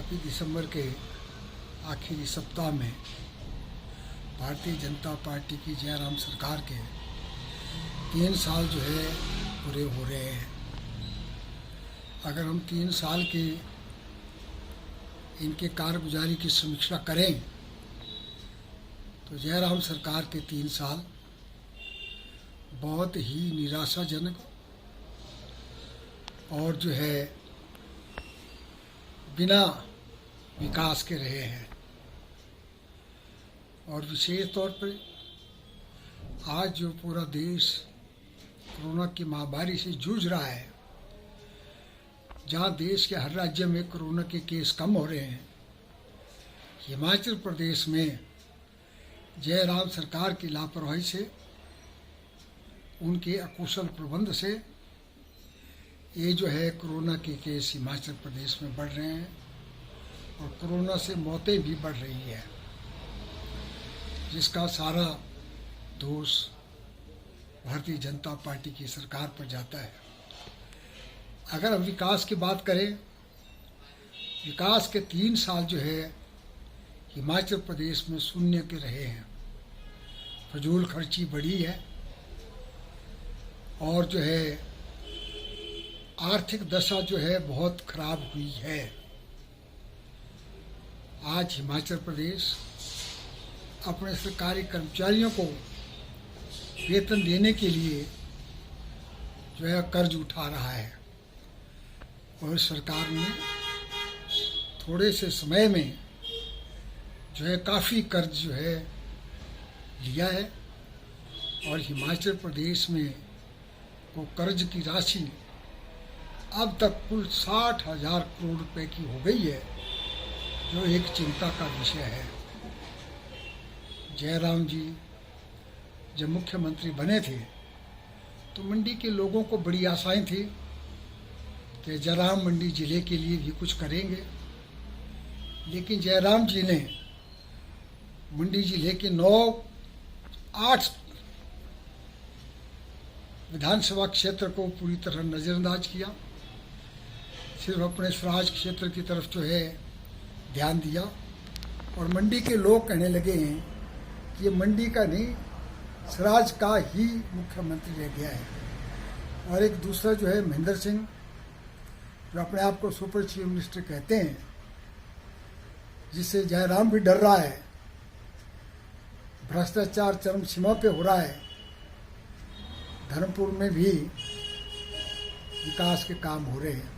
अभी दिसंबर के आखिरी सप्ताह में भारतीय जनता पार्टी की जयराम सरकार के 3 साल जो है पूरे हो रहे हैं। अगर हम 3 साल के इनके कारगुजारी की समीक्षा करें तो जयराम सरकार के 3 साल बहुत ही निराशाजनक और जो है बिना विकास के रहे हैं। और विशेष तौर पर आज जो पूरा देश कोरोना की महामारी से जूझ रहा है, जहां देश के हर राज्य में कोरोना के केस कम हो रहे हैं, हिमाचल प्रदेश में जयराम सरकार की लापरवाही से, उनके अकुशल प्रबंध से ये जो है कोरोना के केस हिमाचल प्रदेश में बढ़ रहे हैं और कोरोना से मौतें भी बढ़ रही है, जिसका सारा दोष भारतीय जनता पार्टी की सरकार पर जाता है। अगर हम विकास की बात करें, विकास के 3 साल जो है हिमाचल प्रदेश में शून्य के रहे हैं। फजूल खर्ची बढ़ी है और जो है आर्थिक दशा जो है बहुत खराब हुई है। आज हिमाचल प्रदेश अपने सरकारी कर्मचारियों को वेतन देने के लिए जो है कर्ज उठा रहा है और सरकार ने थोड़े से समय में जो है काफ़ी कर्ज जो है लिया है और हिमाचल प्रदेश में वो कर्ज की राशि अब तक कुल 60,000 करोड़ रुपए की हो गई है, जो एक चिंता का विषय है। जयराम जी जब मुख्यमंत्री बने थे तो मंडी के लोगों को बड़ी आशाएं थी कि जयराम मंडी जिले के लिए भी कुछ करेंगे, लेकिन जयराम जी ने मंडी जिले के 8 विधानसभा क्षेत्र को पूरी तरह नज़रअंदाज किया। सिर्फ अपने स्वराज क्षेत्र की तरफ जो है ध्यान दिया और मंडी के लोग कहने लगे हैं कि ये मंडी का नहीं, स्वराज का ही मुख्यमंत्री रह गया है। और एक दूसरा जो है महेंद्र सिंह, जो अपने आप को सुपर चीफ मिनिस्टर कहते हैं, जिससे जयराम भी डर रहा है, भ्रष्टाचार चरम सीमा पे हो रहा है। धर्मपुर में भी विकास के काम हो रहे हैं।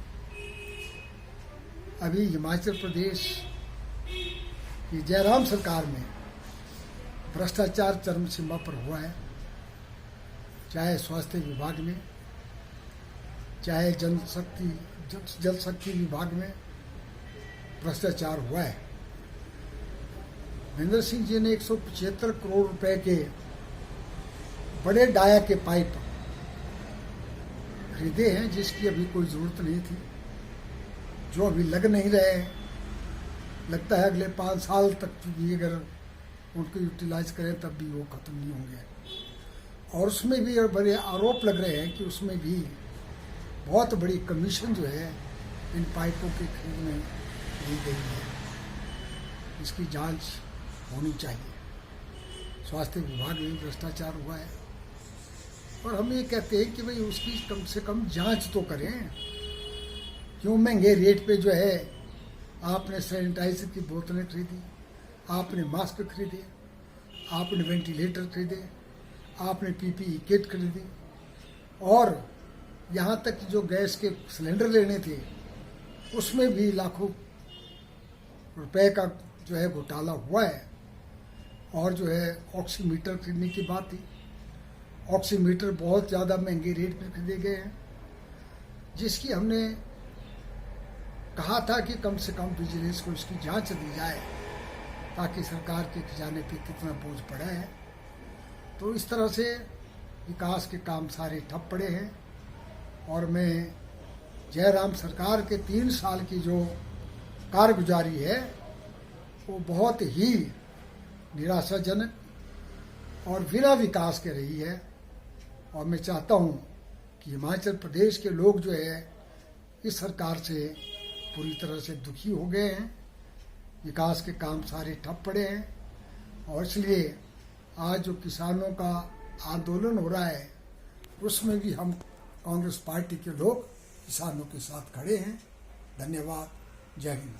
अभी हिमाचल प्रदेश की जयराम सरकार में भ्रष्टाचार चरम सीमा पर हुआ है, चाहे स्वास्थ्य विभाग में, चाहे जल शक्ति विभाग में भ्रष्टाचार हुआ है। महेंद्र सिंह जी ने 175 करोड़ रुपए के बड़े डाया के पाइप खरीदे हैं, जिसकी अभी कोई ज़रूरत नहीं थी, जो अभी लग नहीं रहे हैं। लगता है अगले 5 साल तक भी अगर उनको यूटिलाइज करें तब भी वो ख़त्म नहीं होंगे। और उसमें भी बड़े आरोप लग रहे हैं कि उसमें भी बहुत बड़ी कमीशन जो है इन पाइपों के खरीद में दी गई है। इसकी जांच होनी चाहिए। स्वास्थ्य विभाग में भ्रष्टाचार हुआ है और हम ये कहते हैं कि भाई उसकी कम से कम जांच तो करें। क्यों महंगे रेट पे जो है आपने सैनिटाइजर की बोतलें खरीदी, आपने मास्क खरीदे, आपने वेंटिलेटर खरीदे, आपने पीपीई किट खरीदी और यहाँ तक कि जो गैस के सिलेंडर लेने थे उसमें भी लाखों रुपए का जो है घोटाला हुआ है। और जो है ऑक्सीमीटर खरीदने की बात थी, ऑक्सीमीटर बहुत ज़्यादा महंगे रेट पर खरीदे गए हैं, जिसकी हमने कहा था कि कम से कम विजिलेंस को इसकी जांच दी जाए ताकि सरकार के खजाने पे कितना बोझ पड़ा है। तो इस तरह से विकास के काम सारे ठप पड़े हैं और मैं जयराम सरकार के 3 साल की जो कारगुजारी है वो बहुत ही निराशाजनक और बिना विकास के रही है। और मैं चाहता हूँ कि हिमाचल प्रदेश के लोग जो है इस सरकार से पूरी तरह से दुखी हो गए हैं विकास के काम सारे ठप पड़े हैं। और इसलिए आज जो किसानों का आंदोलन हो रहा है उसमें भी हम कांग्रेस पार्टी के लोग किसानों के साथ खड़े हैं। धन्यवाद। जय हिंद।